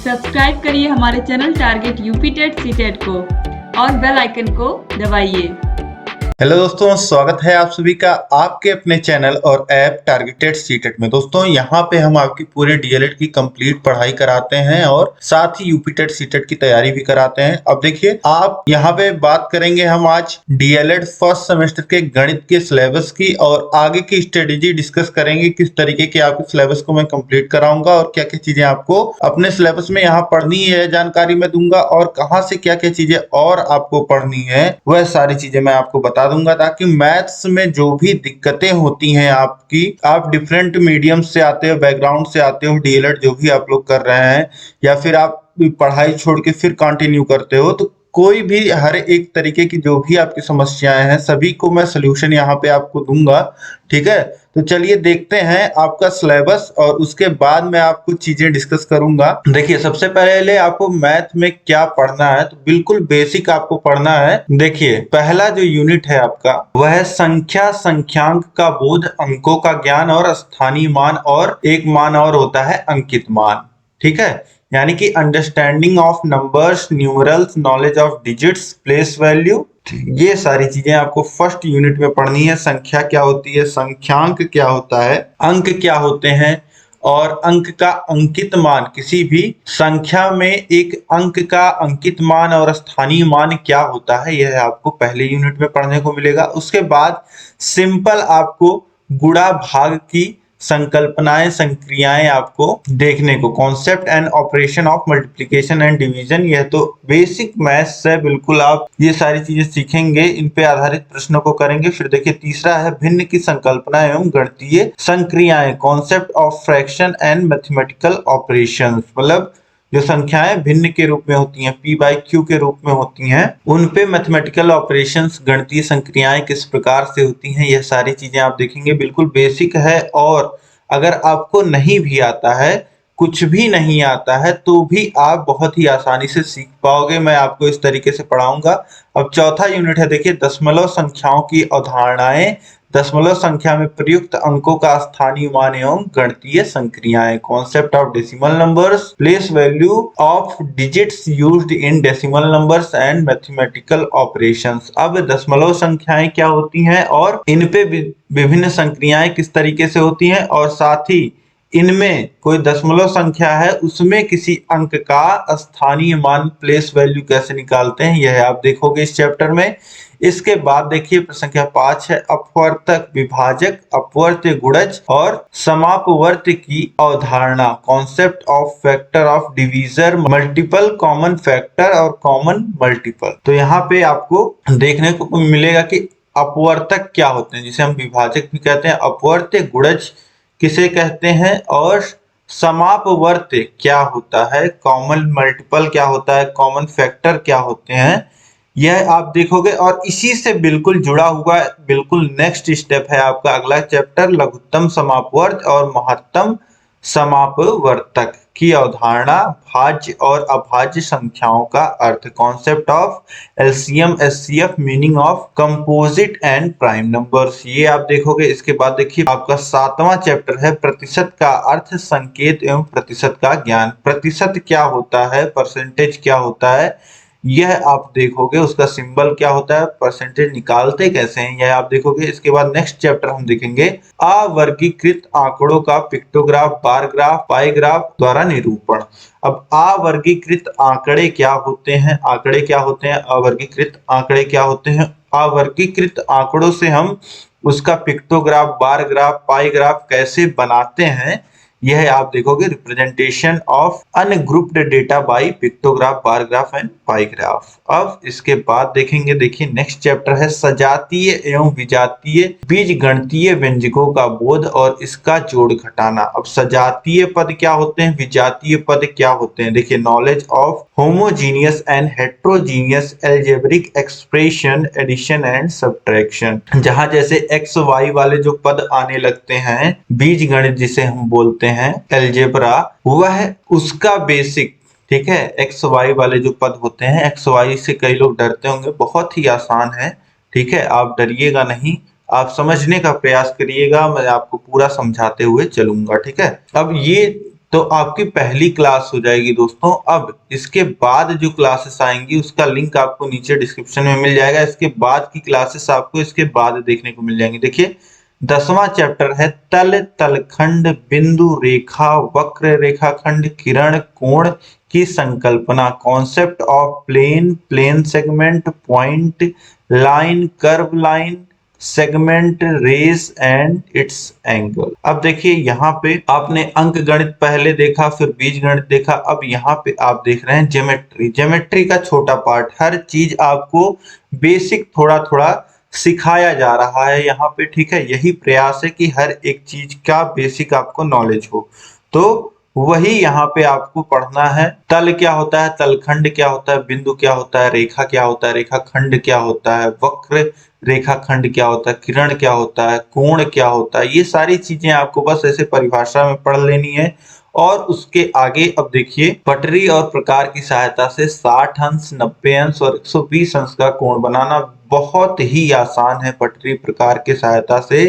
Subscribe करिए हमारे channel target UP TET CTET को और बेल आइकन को दबाइए। हेलो दोस्तों, स्वागत है आप सभी का आपके अपने चैनल और ऐप टारगेटेड सीटेट में। दोस्तों यहाँ पे हम आपकी पूरे डीएलएड की कंप्लीट पढ़ाई कराते हैं और साथ ही यूपी टेट सीटेट की तैयारी भी कराते हैं। अब देखिए, आप यहाँ पे बात करेंगे हम आज डीएलएड फर्स्ट सेमेस्टर के गणित के सिलेबस की और आगे की स्ट्रेटेजी डिस्कस करेंगे। किस तरीके के आपके सिलेबस को मैं कंप्लीट कराऊंगा और क्या क्या चीजें आपको अपने सिलेबस में यहाँ पढ़नी है, जानकारी मैं दूंगा और कहाँ से क्या क्या चीजें और आपको पढ़नी है वह सारी चीजें मैं आपको बता दूंगा, ताकि मैथ्स में जो भी दिक्कतें होती हैं आपकी, आप डिफरेंट मीडियम से आते हो, बैकग्राउंड से आते हो, डीएलएड जो भी आप लोग कर रहे हैं या फिर आप पढ़ाई छोड़ के फिर कंटिन्यू करते हो, तो कोई भी हर एक तरीके की जो भी आपकी समस्याएं हैं सभी को मैं सलूशन यहाँ पे आपको दूंगा। ठीक है, तो चलिए देखते हैं आपका सिलेबस और उसके बाद मैं आपको चीजें डिस्कस करूंगा। देखिए, सबसे पहले आपको मैथ में क्या पढ़ना है, तो बिल्कुल बेसिक आपको पढ़ना है। देखिए, पहला जो यूनिट है आपका वह है संख्या, संख्यांक का बोध, अंकों का ज्ञान और स्थानीय मान, और एक मान और होता है अंकित मान। ठीक है, यानी कि understanding of numbers, numerals, knowledge of digits, place value, ये सारी चीजें आपको फर्स्ट यूनिट में पढ़नी है। संख्या क्या होती है, संख्यांक क्या होता है, अंक क्या होते हैं और अंक का अंकित मान, किसी भी संख्या में एक अंक का अंकित मान और स्थानीय मान क्या होता है, यह आपको पहले यूनिट में पढ़ने को मिलेगा। उसके बाद सिंपल आपको गुणा भाग की संकल्पनाएं, संक्रियाएं आपको देखने को, concept and operation of multiplication and division, यह तो बेसिक मैथ्स है। बिल्कुल आप ये सारी चीजें सीखेंगे, इन पे आधारित प्रश्नों को करेंगे। फिर देखिए, तीसरा है भिन्न की संकल्पना एवं गणितीय संक्रियाएं, concept of fraction and mathematical operations, मतलब जो संख्याएं भिन्न के रूप में होती हैं, पी बाई क्यू के रूप में होती हैं, उन पे मैथमेटिकल ऑपरेशंस, गणितीय संक्रियाएं किस प्रकार से होती हैं, यह सारी चीजें आप देखेंगे। बिल्कुल बेसिक है और अगर आपको नहीं भी आता है, कुछ भी नहीं आता है, तो भी आप बहुत ही आसानी से सीख पाओगे। मैं आपको इस तरीके से पढ़ाऊंगा। अब चौथा यूनिट है, देखिए, दशमलव संख्याओं की अवधारणाएं, दशमलव संख्या में प्रयुक्त अंकों का स्थानीय मान एवं गणितीय संक्रियाएं, concept of decimal numbers, place value of digits used in decimal numbers and mathematical operations. अब दशमलव संख्याएं क्या होती हैं और इन पे विभिन्न संक्रियाएं किस तरीके से होती हैं, और साथ ही इनमें कोई दशमलव संख्या है उसमें किसी अंक का स्थानीय मान, प्लेस वैल्यू कैसे निकालते हैं, यह आप देखोगे इस चैप्टर में। इसके बाद देखिए, प्रश्न संख्या 5 है अपवर्तक, विभाजक, अपवर्त्य गुणज और समापवर्त्य की अवधारणा, concept of factor of divisor, multiple, common factor और कॉमन मल्टीपल। तो यहाँ पे आपको देखने को मिलेगा कि अपवर्तक क्या होते हैं, जिसे हम विभाजक भी कहते हैं, अपवर्त्य गुणज किसे कहते हैं, और समापवर्त्य क्या होता है, कॉमन मल्टीपल क्या होता है, कॉमन फैक्टर क्या होते हैं, यह आप देखोगे। और इसी से बिल्कुल जुड़ा हुआ बिल्कुल नेक्स्ट स्टेप है आपका अगला चैप्टर, लघुत्तम समापवर्त और महत्तम समापवर्तक की अवधारणा, भाज्य और अभाज्य संख्याओं का अर्थ, concept of LCM, HCF, meaning of composite and prime numbers, ये आप देखोगे। इसके बाद देखिए, आपका 7वां चैप्टर है प्रतिशत का अर्थ, संकेत एवं प्रतिशत का ज्ञान, प्रतिशत क्या होता है, परसेंटेज क्या होता है, यह आप देखोगे। उसका सिंबल क्या होता है, परसेंटेज निकालते कैसे हैं, यह आप देखोगे। इसके बाद नेक्स्ट चैप्टर हम देखेंगे अवर्गीकृत आंकड़ों का पिक्टोग्राफ, बार ग्राफ, पाई ग्राफ द्वारा निरूपण। अब अवर्गीकृत आंकड़े क्या होते हैं, आंकड़े क्या होते हैं, अवर्गीकृत आंकड़े क्या होते हैं, अवर्गीकृत आंकड़ों से हम उसका पिक्टोग्राफ, बार ग्राफ, पाई ग्राफ कैसे बनाते हैं, यह आप देखोगे। Representation of ungrouped data bye pictograph, bar graph and pi graph. अब इसके बाद देखेंगे, देखिए नेक्स्ट चैप्टर है सजातीय एवं विजातीय बीजगणितीय व्यंजकों का बोध और इसका जोड़ घटाना। अब सजातीय पद क्या होते हैं, विजातीय पद क्या होते हैं, देखिए, knowledge of homogeneous and heterogeneous algebraic expression, addition and subtraction, जहां जैसे एक्स वाई वाले जो पद आने लगते हैं, बीज गणित जिसे हम बोलते हैं, एल्जेब्रा, वह उसका बेसिक, ठीक है, एक्स वाई वाले जो पद होते हैं, एक्स वाई से कई लोग डरते होंगे, बहुत ही आसान है। ठीक है, आप डरिएगा नहीं, आप समझने का प्रयास करिएगा, मैं आपको पूरा समझाते हुए चलूंगा। ठीक है, अब ये तो आपकी पहली क्लास हो जाएगी दोस्तों। अब इसके बाद जो क्लासेस आएंगी उसका लिंक आपको नीचे डिस्क्रिप्शन में मिल जाएगा। इसके बाद की क्लासेस आपको इसके बाद देखने को मिल जाएंगी। देखिए 10वां चैप्टर है तल, तलखंड, बिंदु, रेखा, वक्र रेखाखंड, किरण, कोण की संकल्पना, concept of plane, plane segment, point, line, curve line, segment, rays and its angle. अब देखिए यहाँ पे आपने अंक गणित पहले देखा, फिर बीज गणित देखा, अब यहाँ पे आप देख रहे हैं ज्योमेट्री। ज्योमेट्री का छोटा पार्ट, हर चीज आपको बेसिक थोड़ा थोड़ा सिखाया जा रहा है यहाँ पे, ठीक है। यही प्रयास है कि हर एक चीज का बेसिक आपको नॉलेज हो, तो वही यहाँ पे आपको पढ़ना है। तल क्या होता है, तलखंड क्या होता है, बिंदु क्या होता है, रेखा क्या होता है, रेखाखंड क्या होता है, वक्र रेखाखंड क्या होता है, किरण क्या होता है, कोण क्या होता है, ये सारी चीजें आपको बस ऐसे परिभाषा में पढ़ लेनी है। और उसके आगे अब देखिए पटरी और प्रकार की सहायता से 60 अंश, 90 अंश और 120 अंश का कोण बनाना बहुत ही आसान है। पटरी प्रकार की सहायता से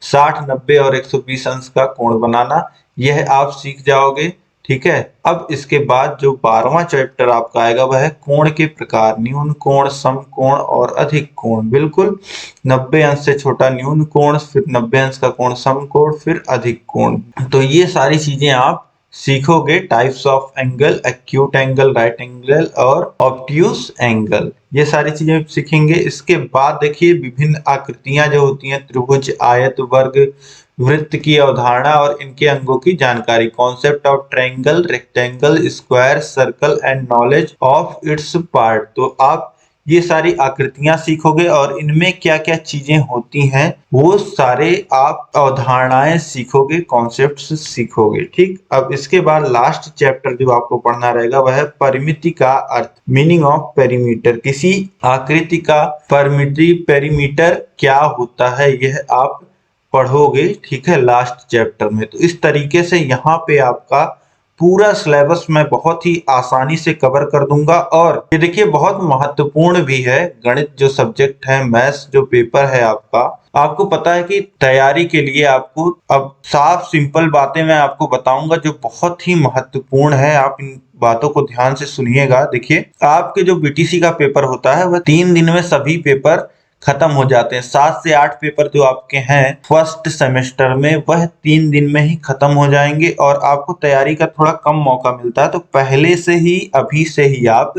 60, 90 और 120 अंश का कोण बनाना, यह आप सीख जाओगे, ठीक है। अब इसके बाद जो 12वां चैप्टर आपका आएगा वह है कोण के प्रकार, न्यून कोण, समकोण और अधिक कोण। बिल्कुल 90 अंश से छोटा न्यून कोण, फिर 90 अंश का कोण समकोण, फिर अधिक कोण। तो ये सारी चीजें आप सीखोगे। Types of angle, acute angle, right angle और ऑब्ट्यूज एंगल, ये सारी चीजें सीखेंगे। इसके बाद देखिए विभिन्न आकृतियां जो होती हैं, त्रिभुज, आयत, वर्ग, वृत्त की अवधारणा और इनके अंगों की जानकारी, concept of triangle, rectangle, square, circle and knowledge of its part. तो आप ये सारी आकृतियां सीखोगे और इनमें क्या क्या चीजें होती हैं वो सारे आप अवधारणाएं सीखोगे, कॉन्सेप्ट्स सीखोगे, ठीक। अब इसके बाद लास्ट चैप्टर जो आपको पढ़ना रहेगा वह है परिमिति का अर्थ, मीनिंग ऑफ पेरीमीटर। किसी आकृति का परिमिति, पेरीमीटर क्या होता है, यह आप पढ़ोगे, ठीक है, लास्ट चैप्टर में। तो इस तरीके से यहाँ पे आपका पूरा सिलेबस मैं बहुत ही आसानी से कवर कर दूंगा। और ये देखिए बहुत महत्वपूर्ण भी है, गणित जो सब्जेक्ट है, मैथ्स जो पेपर है आपका, आपको पता है कि तैयारी के लिए आपको अब साफ सिंपल बातें मैं आपको बताऊंगा जो बहुत ही महत्वपूर्ण है। आप इन बातों को ध्यान से सुनिएगा। देखिए आपके जो बीटीसी का पेपर होता है वह 3 दिन में सभी पेपर खत्म हो जाते हैं। 7 से 8 पेपर जो आपके हैं फर्स्ट सेमेस्टर में वह 3 दिन में ही खत्म हो जाएंगे और आपको तैयारी का थोड़ा कम मौका मिलता है। तो पहले से ही, अभी से ही आप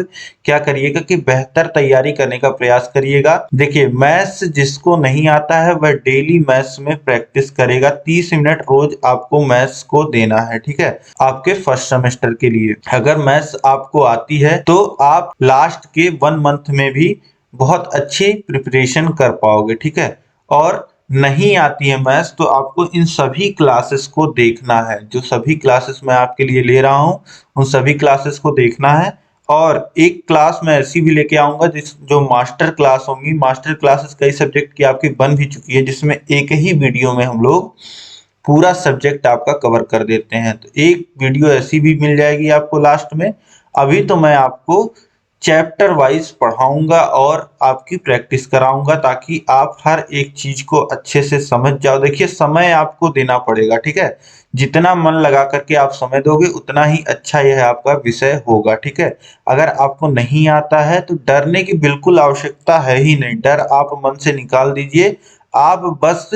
क्या करिएगा कि बेहतर तैयारी करने का प्रयास करिएगा। देखिए मैथ्स जिसको नहीं आता है वह डेली मैथ्स में प्रैक्टिस करेगा। 30 मिनट रोज आपको मैथ्स को देना है, ठीक है, आपके फर्स्ट सेमेस्टर के लिए। अगर मैथ्स आपको आती है तो आप लास्ट के 1 मंथ में भी बहुत अच्छी प्रिपरेशन कर पाओगे, ठीक है। और नहीं आती है मैथ्स तो आपको इन सभी क्लासेस को देखना है। जो सभी क्लासेस मैं आपके लिए ले रहा हूँ उन सभी क्लासेस को देखना है। और एक क्लास मैं ऐसी भी लेके आऊंगा जो मास्टर क्लास होंगी। मास्टर क्लासेस कई सब्जेक्ट की आपकी बन भी चुकी है, जिसमें एक ही वीडियो में हम लोग पूरा सब्जेक्ट आपका कवर कर देते हैं। तो एक वीडियो ऐसी भी मिल जाएगी आपको लास्ट में। अभी तो मैं आपको चैप्टर वाइज पढ़ाऊंगा और आपकी प्रैक्टिस कराऊंगा ताकि आप हर एक चीज को अच्छे से समझ जाओ। देखिए समय आपको देना पड़ेगा, ठीक है। जितना मन लगा करके आप समय दोगे उतना ही अच्छा यह आपका विषय होगा, ठीक है। अगर आपको नहीं आता है तो डरने की बिल्कुल आवश्यकता है ही नहीं। डर आप मन से निकाल दीजिए। आप बस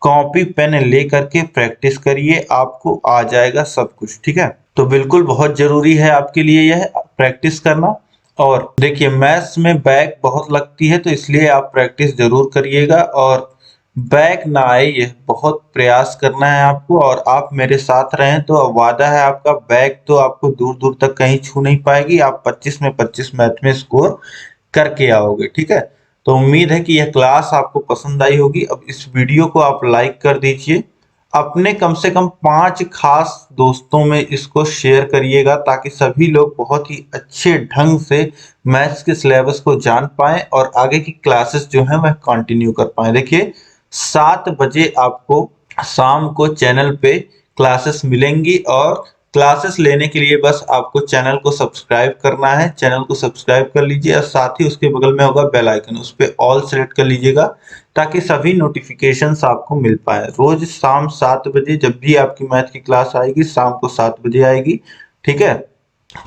कॉपी पेन ले करके प्रैक्टिस करिए, आपको आ जाएगा सब कुछ, ठीक है। तो बिल्कुल बहुत जरूरी है आपके लिए यह प्रैक्टिस करना। और देखिए मैथ्स में बैक बहुत लगती है तो इसलिए आप प्रैक्टिस जरूर करिएगा और बैक ना आए यह बहुत प्रयास करना है आपको। और आप मेरे साथ रहें तो अब वादा है आपका, बैक तो आपको दूर दूर तक कहीं छू नहीं पाएगी। आप 25 में 25 मैथ में स्कोर करके आओगे, ठीक है। तो उम्मीद है कि यह क्लास आपको पसंद आई होगी। अब इस वीडियो को आप लाइक कर दीजिए, अपने कम से कम 5 खास दोस्तों में इसको शेयर करिएगा ताकि सभी लोग बहुत ही अच्छे ढंग से मैथ्स के सिलेबस को जान पाएं और आगे की क्लासेस जो है वह कंटिन्यू कर पाएं। देखिए 7 बजे आपको शाम को चैनल पे क्लासेस मिलेंगी और क्लासेस लेने के लिए बस आपको चैनल को सब्सक्राइब करना है। चैनल को सब्सक्राइब कर लीजिए और साथ ही उसके बगल में होगा बेल आइकन, उस पर ऑल सेलेक्ट कर लीजिएगा ताकि सभी नोटिफिकेशंस आपको मिल पाए। रोज शाम 7 बजे जब भी आपकी मैथ की क्लास आएगी, शाम को 7 बजे आएगी, ठीक है।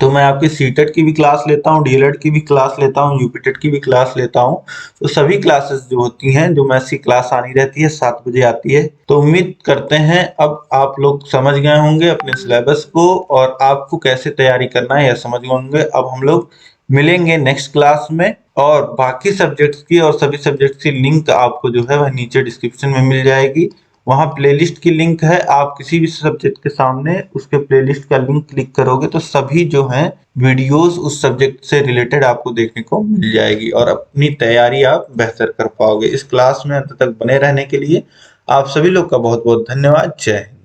तो मैं आपकी सीटेट की भी क्लास लेता हूँ, डीएलएड की भी क्लास लेता हूँ, यूपीटेट की भी क्लास लेता हूँ। तो सभी क्लासेस जो होती हैं, जो मैथ्स की क्लास आनी रहती है 7 बजे आती है। तो उम्मीद करते हैं अब आप लोग समझ गए होंगे अपने सिलेबस को और आपको कैसे तैयारी करना है यह समझ गए होंगे। अब हम लोग मिलेंगे नेक्स्ट क्लास में और बाकी सब्जेक्ट्स की और सभी सब्जेक्ट्स की लिंक आपको जो है वह नीचे डिस्क्रिप्शन में मिल जाएगी। वहाँ प्लेलिस्ट की लिंक है, आप किसी भी सब्जेक्ट के सामने उसके प्लेलिस्ट का लिंक क्लिक करोगे तो सभी जो हैं वीडियोस उस सब्जेक्ट से रिलेटेड आपको देखने को मिल जाएगी और अपनी तैयारी आप बेहतर कर पाओगे। इस क्लास में अंत तक बने रहने के लिए आप सभी लोग का बहुत बहुत धन्यवाद। जय हिंद।